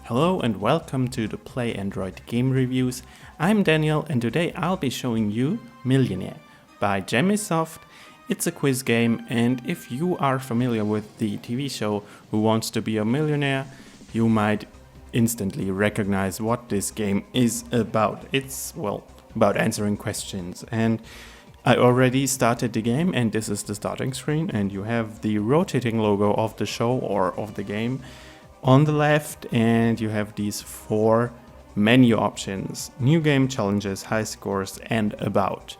Hello and welcome to the Play Android Game Reviews. I'm Daniel and today I'll be showing you Millionaire by Gemisoft. It's a quiz game, and if you are familiar with the TV show Who Wants to Be a Millionaire, you might instantly recognize what this game is about. It's, well, about answering questions, and I already started the game and this is the starting screen, and you have the rotating logo of the show or of the game on the left, and you have these 4 menu options: new game, challenges, high scores, and about.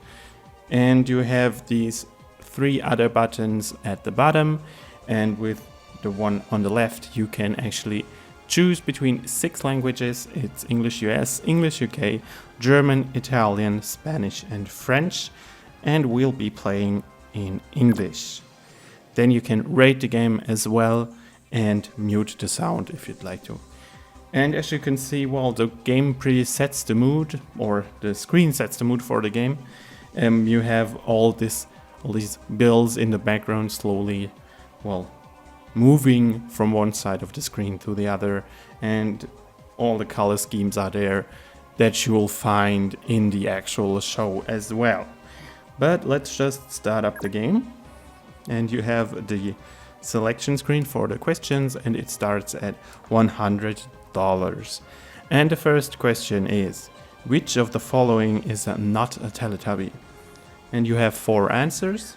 And you have these 3 other buttons at the bottom, and with the one on the left you can actually choose between 6 languages. It's English US, English UK, German, Italian, Spanish and French, and we'll be playing in English. Then you can rate the game as well and mute the sound if you'd like to. And as you can see, well, the game pretty sets the mood, or the screen sets the mood for the game. You have all these bills in the background slowly, well, moving from one side of the screen to the other, and all the color schemes are there that you will find in the actual show as well. But let's just start up the game, and you have the selection screen for the questions, and it starts at $100. And the first question is, which of the following is not a Teletubby? And you have 4 answers.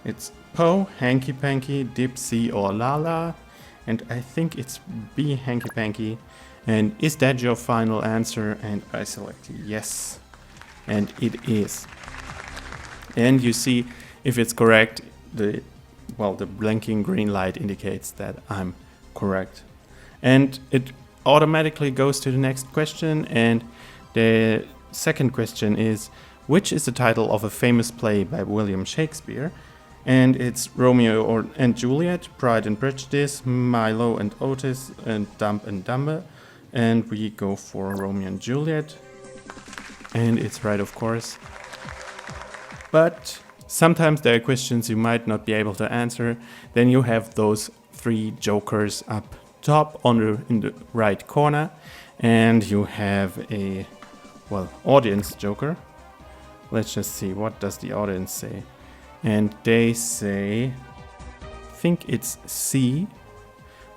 It's Po, Hanky Panky, Dipsy or Lala, and I think it's B, Hanky Panky. And is that your final answer? And I select yes, and it is. And you see, if it's correct, the blinking green light indicates that I'm correct. And it automatically goes to the next question, and the second question is, which is the title of a famous play by William Shakespeare? And it's Romeo and Juliet, Pride and Prejudice, Milo and Otis, and Dumb and Dumber. And we go for Romeo and Juliet. And it's right, of course. But sometimes there are questions you might not be able to answer. Then you have those 3 jokers up top in the right corner, and you have a audience joker. Let's just see, what does the audience say? And they say, I think it's C.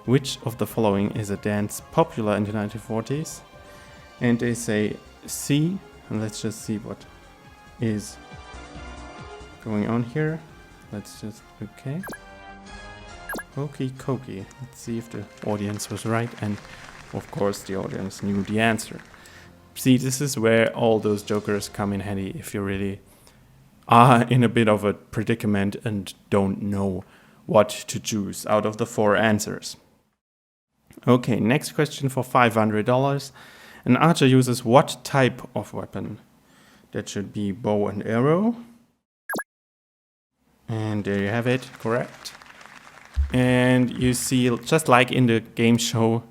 Which of the following is a dance popular in the 1940s? And they say C, and let's just see what is going on here. Let's just, okay. Okie dokie. Let's see if the audience was right, and of course the audience knew the answer. See, this is where all those jokers come in handy if you really are in a bit of a predicament and don't know what to choose out of the 4 answers. Okay, next question for $500. An archer uses what type of weapon? That should be bow and arrow. And there you have it, correct. And you see, just like in the game show,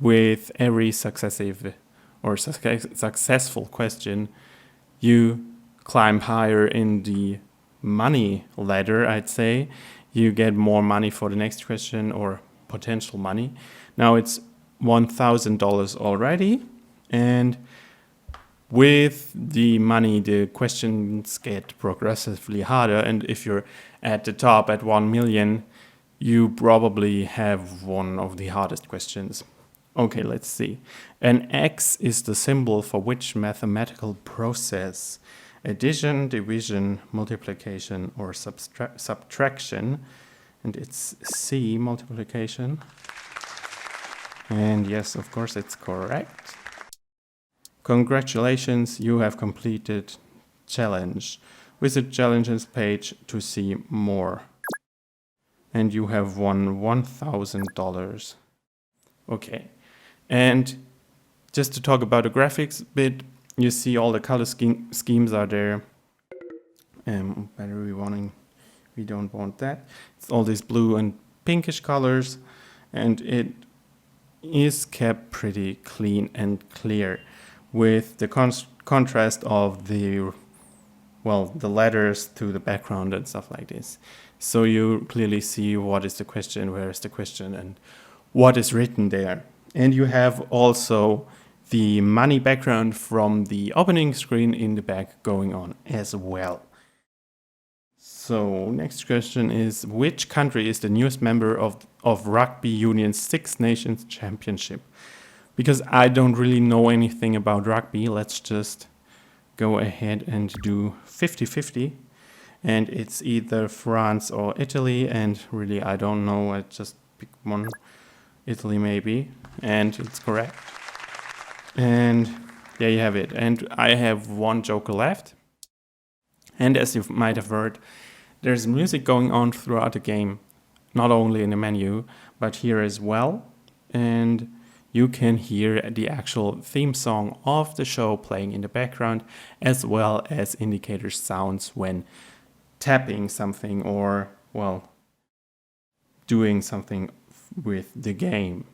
with every successive or successful question, you climb higher in the money ladder, I'd say. You get more money for the next question, or potential money. Now it's $1,000 already, and with the money, the questions get progressively harder, and if you're at the top at 1 million, you probably have one of the hardest questions. Okay, let's see. An X is the symbol for which mathematical process? Addition, division, multiplication, or subtraction? And it's C, multiplication. And yes, of course, it's correct. Congratulations, you have completed challenge. Visit challenges page to see more. And you have won $1,000. Okay, and just to talk about the graphics a bit, you see all the color schemes are there. Battery warning, we don't want that. It's all these blue and pinkish colors, and it is kept pretty clean and clear, with the contrast of the letters to the background and stuff like this. So you clearly see what is the question, where is the question, and what is written there. And you have also the money background from the opening screen in the back going on as well. So next question is, which country is the newest member of Rugby Union's Six Nations Championship? Because I don't really know anything about rugby, let's just go ahead and do 50-50. And it's either France or Italy, and really I don't know, I just picked one, Italy maybe, and it's correct. And there you have it. And I have one joker left. And as you might have heard, there's music going on throughout the game, not only in the menu, but here as well. And you can hear the actual theme song of the show playing in the background, as well as indicator sounds when tapping something or, well, doing something with the game.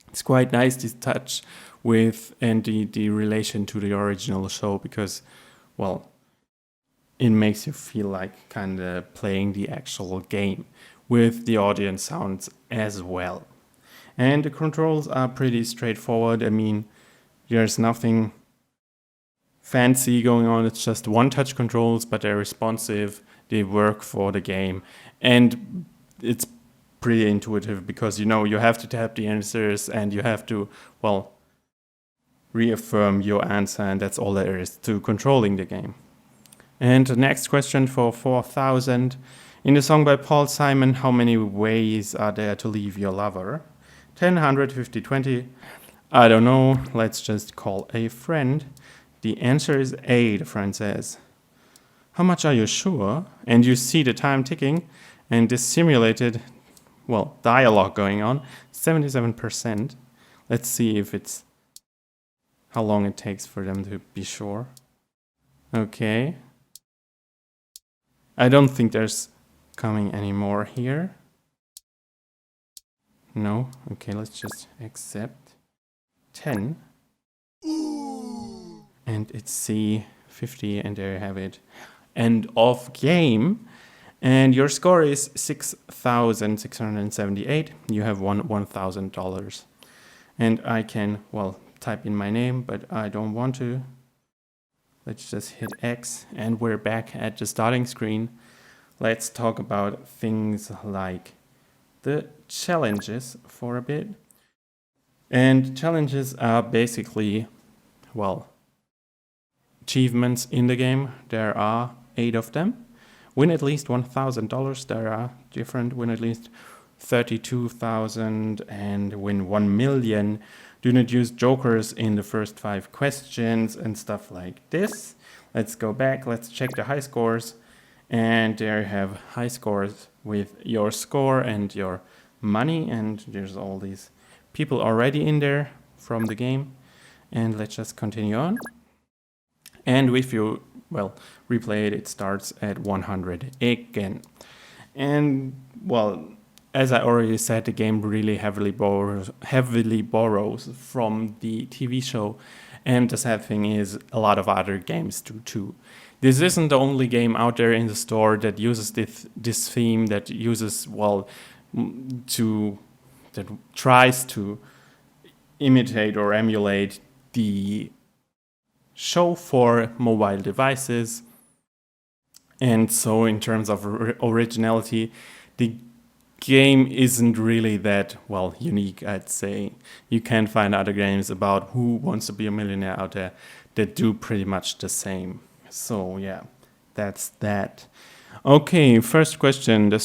It's quite nice, this touch with and the relation to the original show, because, well, it makes you feel like kind of playing the actual game with the audience sounds as well. And the controls are pretty straightforward. I mean, there's nothing fancy going on. It's just one-touch controls, but they're responsive. They work for the game. And it's pretty intuitive because, you know, you have to tap the answers and you have to, well, reaffirm your answer. And that's all there is to controlling the game. And the next question for 4,000. In the song by Paul Simon, how many ways are there to leave your lover? 10, 100, 50, 20? I don't know. Let's just call a friend. The answer is A, the friend says. How much are you sure? And you see the time ticking and this simulated, well, dialogue going on, 77%. Let's see if it's how long it takes for them to be sure. Okay. I don't think there's coming any more here. No? Okay, let's just accept. 10. And it's C, 50, and there you have it. End of game. And your score is 6,678. You have won $1,000. And I can, well, type in my name, but I don't want to. Let's just hit X, and we're back at the starting screen. Let's talk about things like the challenges for a bit. And challenges are basically, well, achievements in the game. There are 8 of them. Win at least $1,000. There are different. Win at least 32,000 and win 1 million. Do not use jokers in the first 5 questions and stuff like this. Let's go back. Let's check the high scores. And there you have high scores with your score and your money. And there's all these people already in there from the game. And let's just continue on. And if you, well, replay it, it starts at 100 again. And, well, as I already said, the game really heavily borrows from the TV show. And the sad thing is, a lot of other games do too. This isn't the only game out there in the store that uses this theme, that uses, well, that tries to imitate or emulate the show for mobile devices. And so in terms of originality, the game isn't really that, well, unique, I'd say. You can find other games about Who Wants to Be a Millionaire out there that do pretty much the same. So yeah, that's that. Okay, first question. The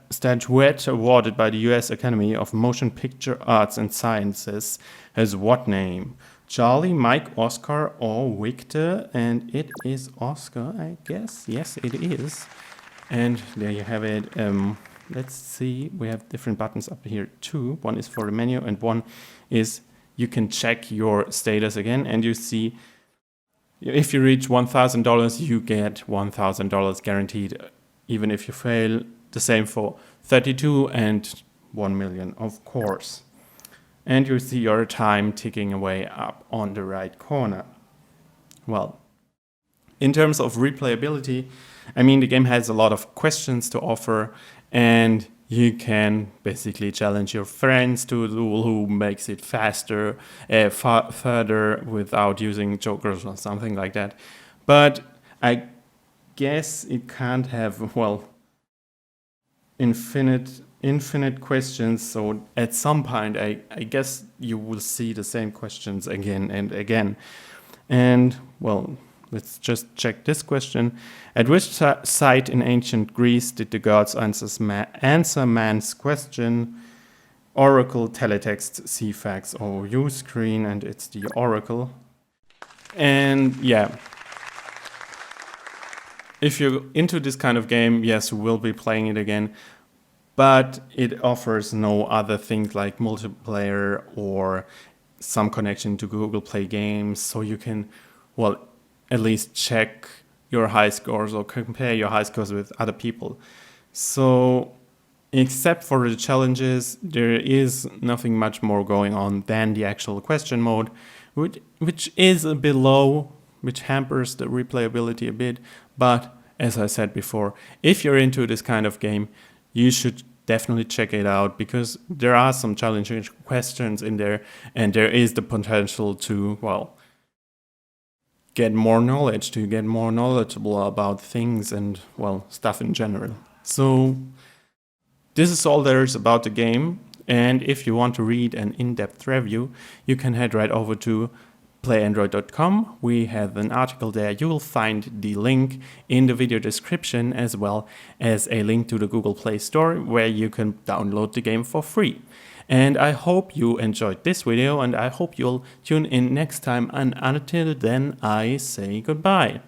statuette awarded by the US Academy of Motion Picture Arts and Sciences has what name? Charlie, Mike, Oscar, or Victor? And it is Oscar, I guess. Yes, it is. And there you have it. Let's see, we have different buttons up here too. One is for the menu and one is you can check your status again, and you see if you reach $1,000, you get $1,000 guaranteed, even if you fail. The same for 32 and 1 million, of course. And you see your time ticking away up on the right corner. Well, in terms of replayability, I mean, the game has a lot of questions to offer, and You can basically challenge your friends to do who makes it faster, further without using jokers or something like that. But I guess it can't have, well, infinite questions. So at some point, I guess you will see the same questions again and again. And well, let's just check this question. At which site in ancient Greece did the gods answer man's question? Oracle, teletext, CFAX, or Uscreen, and it's the Oracle. And yeah, if you're into this kind of game, yes, you will be playing it again, but it offers no other things like multiplayer or some connection to Google Play Games, so you can, well, at least check your high scores or compare your high scores with other people. So, except for the challenges, there is nothing much more going on than the actual question mode, which is a bit low, which hampers the replayability a bit. But as I said before, if you're into this kind of game, you should definitely check it out, because there are some challenging questions in there, and there is the potential to, well, get more knowledge, to get more knowledgeable about things and, well, stuff in general. So this is all there is about the game, and if you want to read an in-depth review, you can head right over to playandroid.com. We have an article there. You will find the link in the video description, as well as a link to the Google Play Store where you can download the game for free. And I hope you enjoyed this video, and I hope you'll tune in next time, and until then I say goodbye.